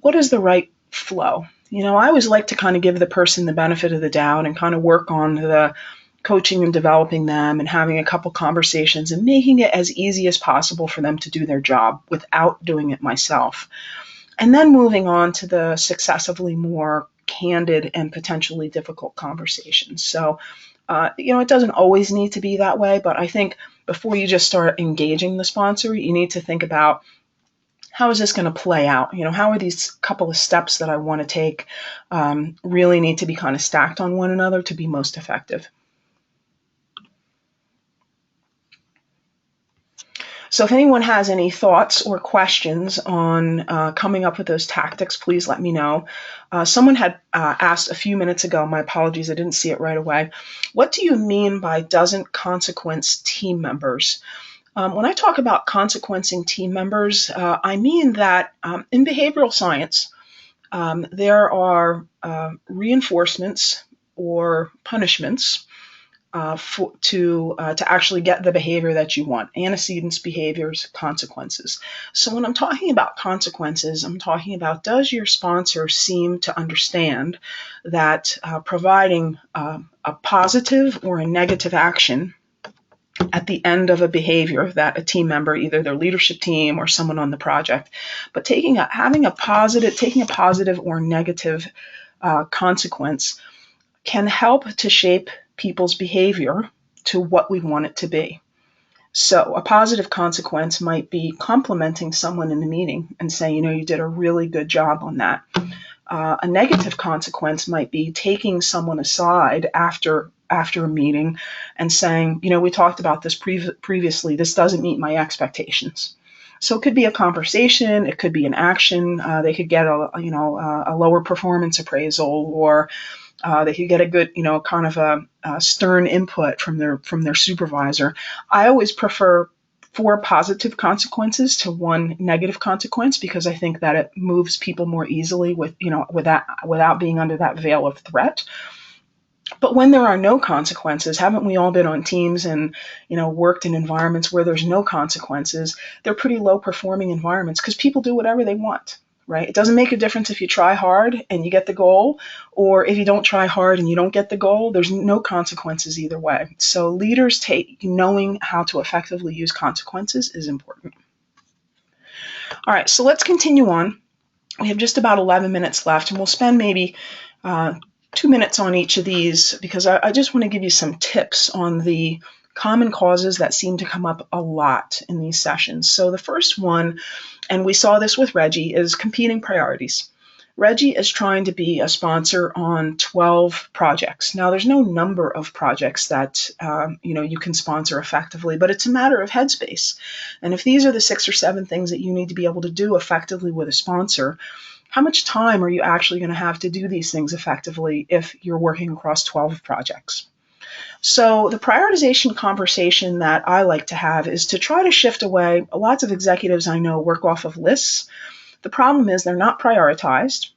Speaker 2: what is the right flow? I always like to kind of give the person the benefit of the doubt and kind of work on the coaching and developing them and having a couple conversations and making it as easy as possible for them to do their job without doing it myself. And then moving on to the successively more candid and potentially difficult conversations. So, it doesn't always need to be that way, but I think before you just start engaging the sponsor, you need to think about, how is this going to play out? How are these couple of steps that I want to take really need to be kind of stacked on one another to be most effective? So if anyone has any thoughts or questions on coming up with those tactics, please let me know. Someone had asked a few minutes ago, my apologies, I didn't see it right away, what do you mean by doesn't consequence team members? When I talk about consequencing team members, I mean that in behavioral science, there are reinforcements or punishments to actually get the behavior that you want. Antecedents, behaviors, consequences. So when I'm talking about consequences, I'm talking about, does your sponsor seem to understand that providing a positive or a negative action at the end of a behavior that a team member, either their leadership team or someone on the project, but taking a positive or negative consequence can help to shape people's behavior to what we want it to be. So a positive consequence might be complimenting someone in the meeting and saying, you did a really good job on that. A negative consequence might be taking someone aside after a meeting and saying, we talked about this previously, this doesn't meet my expectations. So it could be a conversation, it could be an action. They could get a lower performance appraisal, or they could get a good, kind of a stern input from their supervisor. I always prefer 4 positive consequences to 1 negative consequence, because I think that it moves people more easily without being under that veil of threat. But when there are no consequences, haven't we all been on teams and, worked in environments where there's no consequences? They're pretty low performing environments because people do whatever they want, right? It doesn't make a difference if you try hard and you get the goal, or if you don't try hard and you don't get the goal. There's no consequences either way. So leaders knowing how to effectively use consequences is important. All right, so let's continue on. We have just about 11 minutes left, and we'll spend maybe 2 minutes on each of these, because I just want to give you some tips on the common causes that seem to come up a lot in these sessions. So the first one, and we saw this with Reggie, is competing priorities. Reggie is trying to be a sponsor on 12 projects. Now, there's no number of projects that you can sponsor effectively, but it's a matter of headspace. And if these are the 6 or 7 things that you need to be able to do effectively with a sponsor, how much time are you actually going to have to do these things effectively if you're working across 12 projects? So the prioritization conversation that I like to have is to try to shift away. Lots of executives I know work off of lists. The problem is they're not prioritized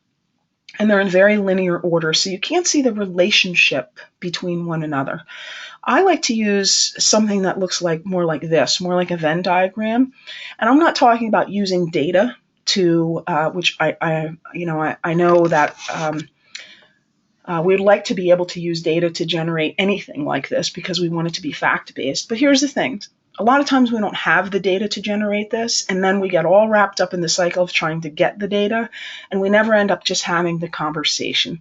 Speaker 2: and they're in very linear order, so you can't see the relationship between one another. I like to use something that looks more like this, more like a Venn diagram. And I'm not talking about using data to, which I know that we'd like to be able to use data to generate anything like this because we want it to be fact-based. But here's the thing. A lot of times we don't have the data to generate this, and then we get all wrapped up in the cycle of trying to get the data, and we never end up just having the conversation.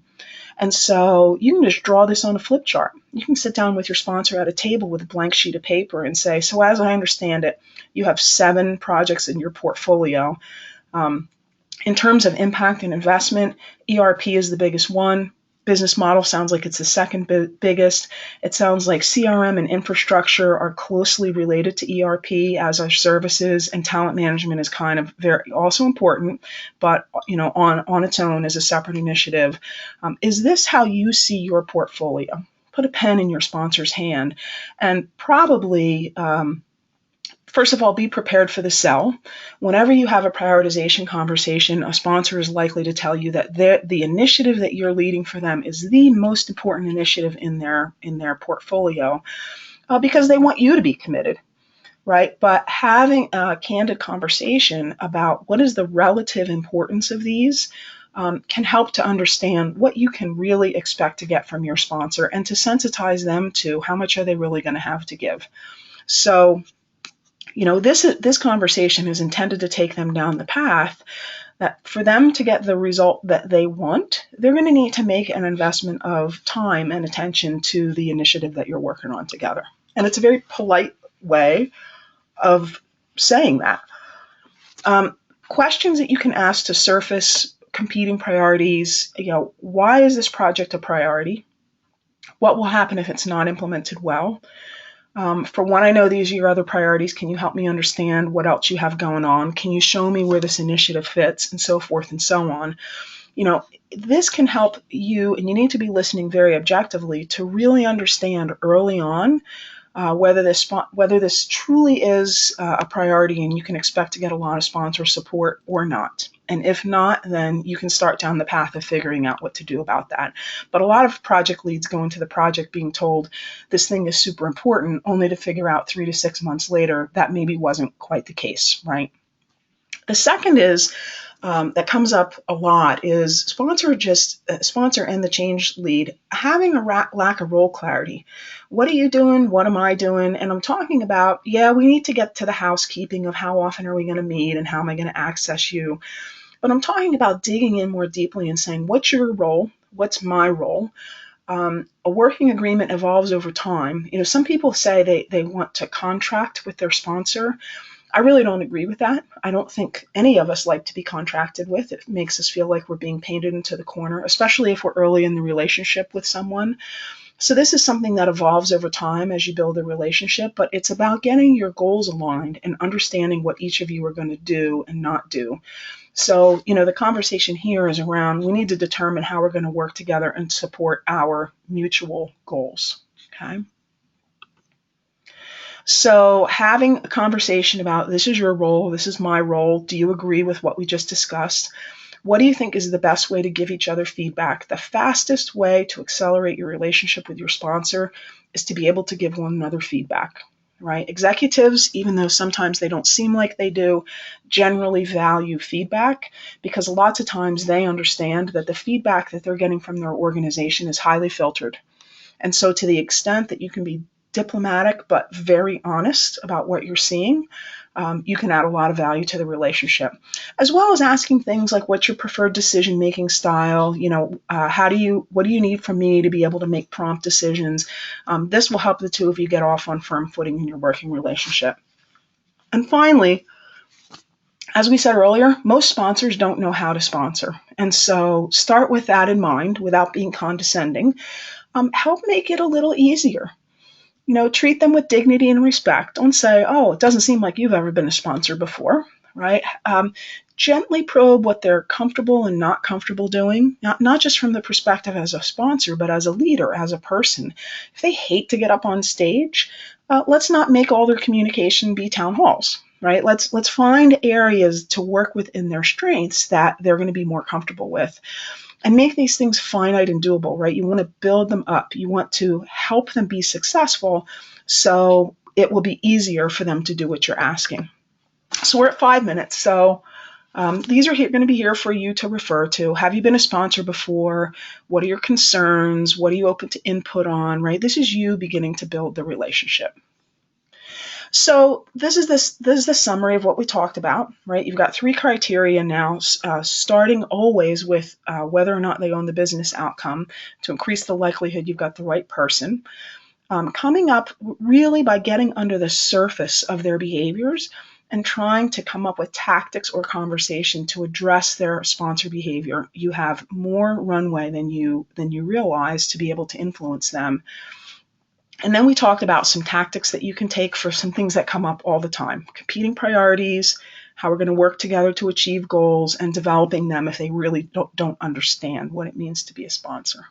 Speaker 2: And so you can just draw this on a flip chart. You can sit down with your sponsor at a table with a blank sheet of paper and say, so as I understand it, you have 7 projects in your portfolio. In terms of impact and investment, ERP is the biggest one. Business model sounds like it's the second biggest. It sounds like CRM and infrastructure are closely related to ERP, as are services, and talent management is kind of very also important, but on its own as a separate initiative. Is this how you see your portfolio? Put a pen in your sponsor's hand, and probably first of all, be prepared for the sell. Whenever you have a prioritization conversation, a sponsor is likely to tell you that the initiative that you're leading for them is the most important initiative in their portfolio because they want you to be committed, right? But having a candid conversation about what is the relative importance of these can help to understand what you can really expect to get from your sponsor and to sensitize them to how much are they really going to have to give. So, this conversation is intended to take them down the path that for them to get the result that they want, they're going to need to make an investment of time and attention to the initiative that you're working on together. And it's a very polite way of saying that. Questions that you can ask to surface competing priorities, why is this project a priority? What will happen if it's not implemented well? For one, I know these are your other priorities. Can you help me understand what else you have going on? Can you show me where this initiative fits, and so forth and so on? This can help you, and you need to be listening very objectively to really understand early on whether this truly is a priority and you can expect to get a lot of sponsor support or not. And if not, then you can start down the path of figuring out what to do about that. But a lot of project leads go into the project being told this thing is super important, only to figure out 3 to 6 months later that maybe wasn't quite the case, right? The second is that comes up a lot is sponsor and the change lead having a lack of role clarity. What are you doing? What am I doing? And I'm talking about, we need to get to the housekeeping of how often are we going to meet and how am I going to access you. But I'm talking about digging in more deeply and saying, what's your role? What's my role? A working agreement evolves over time. Some people say they want to contract with their sponsor. I really don't agree with that. I don't think any of us like to be contracted with. It makes us feel like we're being painted into the corner, especially if we're early in the relationship with someone. So this is something that evolves over time as you build a relationship, but it's about getting your goals aligned and understanding what each of you are going to do and not do. So, the conversation here is around, we need to determine how we're going to work together and support our mutual goals, okay? So having a conversation about this is your role, this is my role, do you agree with what we just discussed? What do you think is the best way to give each other feedback? The fastest way to accelerate your relationship with your sponsor is to be able to give one another feedback, right? Executives, even though sometimes they don't seem like they do, generally value feedback because lots of times they understand that the feedback that they're getting from their organization is highly filtered. And so to the extent that you can be diplomatic but very honest about what you're seeing, you can add a lot of value to the relationship, as well as asking things like what's your preferred decision-making style, what do you need from me to be able to make prompt decisions. This will help the two of you get off on firm footing in your working relationship. And finally, As we said earlier, most sponsors don't know how to sponsor. And so start with that in mind without being condescending. Help make it a little easier. Treat them with dignity and respect. Don't say, oh, it doesn't seem like you've ever been a sponsor before, right? Gently probe what they're comfortable and not comfortable doing, not just from the perspective as a sponsor, but as a leader, as a person. If they hate to get up on stage, let's not make all their communication be town halls, right? Let's find areas to work within their strengths that they're going to be more comfortable with. And make these things finite and doable, right? You want to build them up. You want to help them be successful so it will be easier for them to do what you're asking. So we're at 5 minutes. So these are going to be here for you to refer to. Have you been a sponsor before? What are your concerns? What are you open to input on, right? This is you beginning to build the relationship. So this is the summary of what we talked about, right? You've got 3 criteria now, starting always with whether or not they own the business outcome to increase the likelihood you've got the right person. Coming up really by getting under the surface of their behaviors and trying to come up with tactics or conversation to address their sponsor behavior. You have more runway than you realize to be able to influence them. And then we talked about some tactics that you can take for some things that come up all the time. Competing priorities, how we're going to work together to achieve goals, and developing them if they really don't understand what it means to be a sponsor.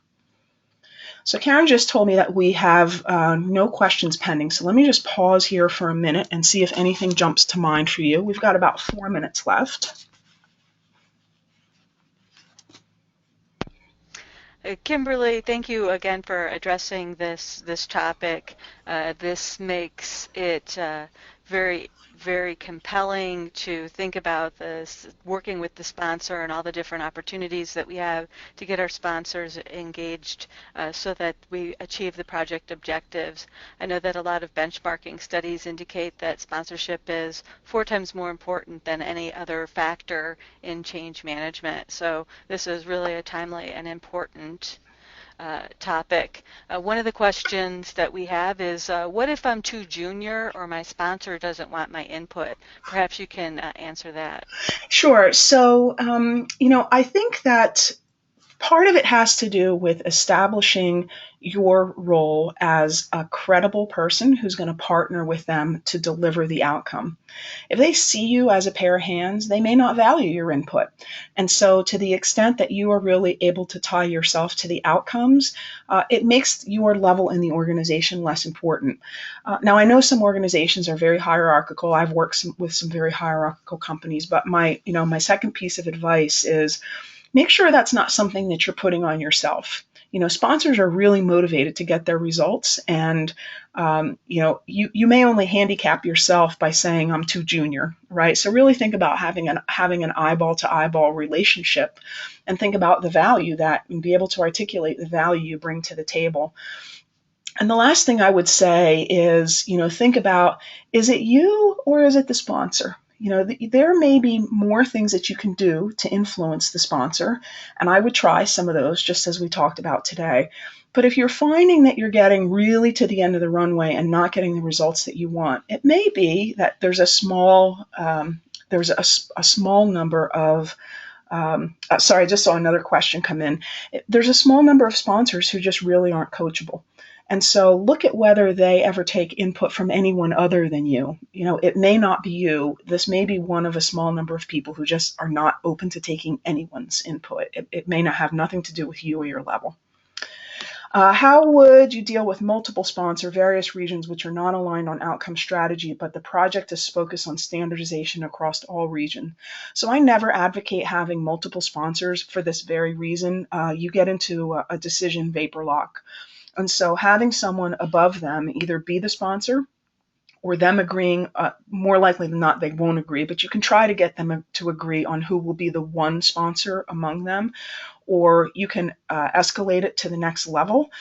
Speaker 2: So Karen just told me that we have no questions pending. So let me just pause here for a minute and see if anything jumps to mind for you. We've got about 4 minutes left.
Speaker 1: Kimberlee, thank you again for addressing this topic. This makes it very, very compelling to think about this, working with the sponsor and all the different opportunities that we have to get our sponsors engaged so that we achieve the project objectives. I know that a lot of benchmarking studies indicate that sponsorship is 4 times more important than any other factor in change management. So this is really a timely and important topic. One of the questions that we have is, what if I'm too junior or my sponsor doesn't want my input? Perhaps you can answer that.
Speaker 2: Sure. So, I think that part of it has to do with establishing your role as a credible person who's going to partner with them to deliver the outcome. If they see you as a pair of hands, they may not value your input. And so to the extent that you are really able to tie yourself to the outcomes, it makes your level in the organization less important. Now, I know some organizations are very hierarchical. I've worked with some very hierarchical companies, but my second piece of advice is make sure that's not something that you're putting on yourself. Sponsors are really motivated to get their results, and you may only handicap yourself by saying I'm too junior, right? So really think about having an eyeball to eyeball relationship, and think about the value that, and be able to articulate the value you bring to the table. And the last thing I would say is, think about, is it you or is it the sponsor? There may be more things that you can do to influence the sponsor, and I would try some of those just as we talked about today. But if you're finding that you're getting really to the end of the runway and not getting the results that you want, it may be that there's a small number of sorry, I just saw another question come in. There's a small number of sponsors who just really aren't coachable. And so look at whether they ever take input from anyone other than you. It may not be you. This may be one of a small number of people who just are not open to taking anyone's input. It may not have nothing to do with you or your level. How would you deal with multiple sponsor, various regions which are not aligned on outcome strategy, but the project is focused on standardization across all regions? So I never advocate having multiple sponsors for this very reason. You get into a decision vapor lock. And so having someone above them either be the sponsor or them agreeing, more likely than not, they won't agree, but you can try to get them to agree on who will be the one sponsor among them, or you can escalate it to the next level.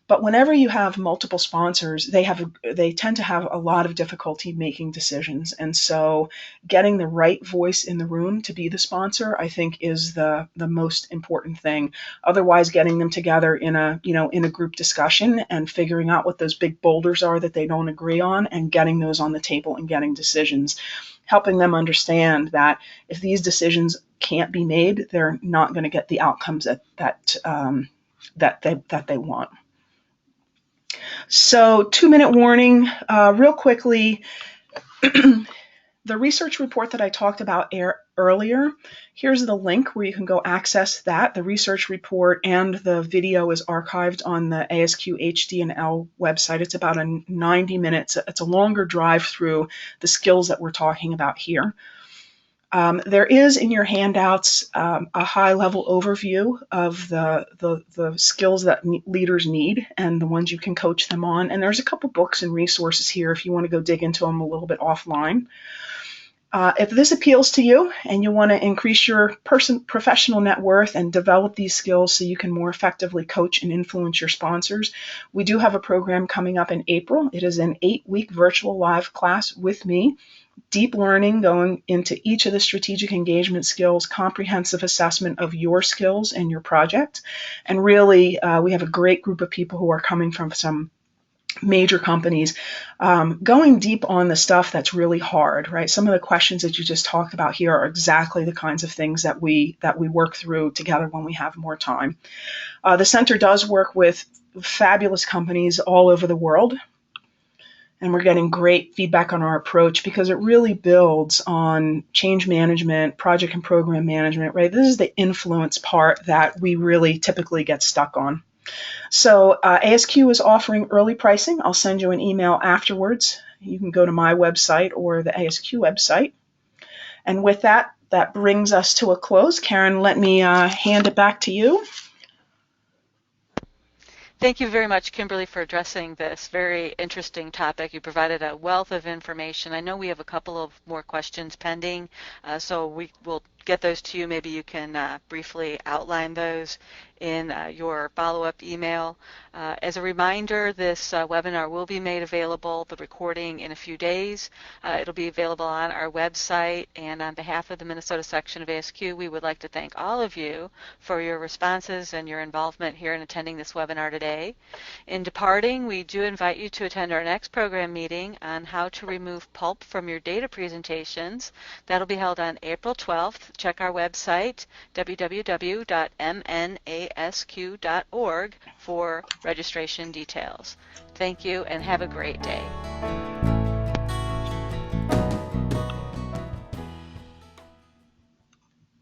Speaker 2: But whenever you have multiple sponsors, they tend to have a lot of difficulty making decisions. And so getting the right voice in the room to be the sponsor, I think, is the most important thing. Otherwise, getting them together in a group discussion and figuring out what those big boulders are that they don't agree on and getting those on the table and getting decisions, helping them understand that if these decisions can't be made, they're not going to get the outcomes that they want. So 2-minute warning, real quickly. The research report that I talked about earlier, here's the link where you can go access that. The research report and the video is archived on the ASQ HD&L website. It's about 90 minutes. It's a longer drive through the skills that we're talking about here. There is in your handouts a high-level overview of the skills that leaders need and the ones you can coach them on. And there's a couple books and resources here if you want to go dig into them a little bit offline. If this appeals to you and you want to increase your professional net worth and develop these skills so you can more effectively coach and influence your sponsors, we do have a program coming up in April. It is an 8-week virtual live class with me. Deep learning going into each of the strategic engagement skills, comprehensive assessment of your skills and your project. And really, we have a great group of people who are coming from some major companies, going deep on the stuff that's really hard, right? Some of the questions that you just talked about here are exactly the kinds of things that we work through together when we have more time. The center does work with fabulous companies all over the world, and we're getting great feedback on our approach because it really builds on change management, project and program management, right? This is the influence part that we really typically get stuck on. So ASQ is offering early pricing. I'll send you an email afterwards. You can go to my website or the ASQ website. And with that, that brings us to a close. Karen, let me hand it back to you.
Speaker 1: Thank you very much, Kimberlee, for addressing this very interesting topic. You provided a wealth of information. I know we have a couple of more questions pending, so we will get those to you. Maybe you can briefly outline those in your follow-up email. As a reminder, this webinar will be made available, the recording, in a few days. It'll be available on our website, and on behalf of the Minnesota section of ASQ, we would like to thank all of you for your responses and your involvement here in attending this webinar today. In departing, we do invite you to attend our next program meeting on how to remove pulp from your data presentations. That'll be held on April 12th. Check our website, www.MN-ASQ.org, for registration details. Thank you and have a great day.